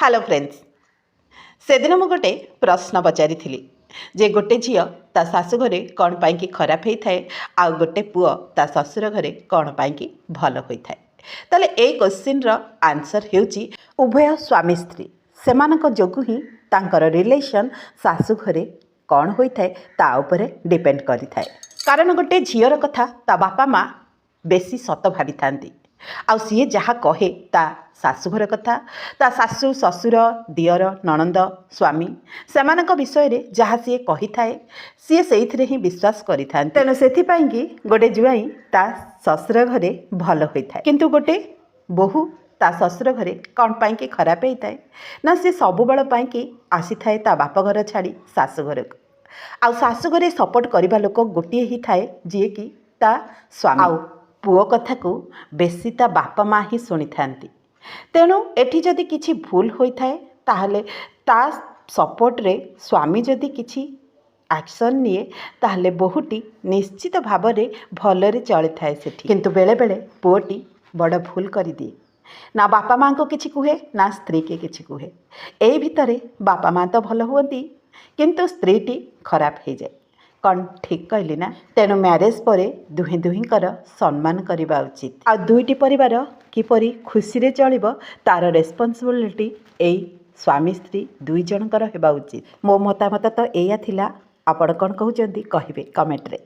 Hello friends से दिन मु गोटे प्रश्न पचारि जे गोटे झील ता शाशु घरे कौन पाई कि खराब होता है आउ गोटे पुओ ता ससुर घरे कौन पाई कि भल होता है। ताले ए क्वेश्चन रो आंसर हेउची उभय स्वामी स्त्री सेमानक जोगु ही तांकर रिलेशन शाशु घरे कौन होता है ता उपरे डिपेंड करिथाए। कारण गोटे झीर कथा ता बापा माँ बेसी सत भावी थांती आउ सीए जहाँ कहे ता शाशुघर कथा ता शाशु ससुर दियर नणंद स्वामी सेमानक विषय रे जहाँ सी कही थाए सी से ही विश्वास करि थांती। तेणु सेथिपाई कि गोटे जुआई ता ससुर घरे भल होता है किंतु गोटे बोहू ता ससुर घरे कौन पाई कि खराब होता है ना सी सब बेल पाई कि आसी थाए ता बाप घर छाड़ी शाशु घर को आउ शाशु घरे सपोर्ट करबा लोक गोटे ही थाए जी कि ता स्वामी आउ पुओ कथा को बेसी ता बापा माँ ही शुणी थांती। तेणु एठी जदि किछि भूल होता है ताहले ता सपोर्ट रे स्वामी जदि किछि एक्शन निए ताहले बहुटी निश्चित भाव रे भलरे चली थाए सेठी। किंतु बेले बेले पुओटी बड़ भूल करि दिए ना बापा माँ को किछि कुहे ना स्त्री के किछि कुहे एई भितरे बापा माँ तो भल हुअंती किंतु स्त्रीटी खराब हो जाए। कौन ठीक कहली ना। तेणु मैरेज पर दुहे दुहींकर सम्मान करवा उचित आ दुईटी परिवार किपरि खुशी रे चलिबो तार रेस्पॉन्सिबिलिटी एई स्वामी स्त्री दुई जनकर हेबा उचित। मो मतामत तो एया थिला। आपण कौन कहउचंदी कहिबे कमेंट रे।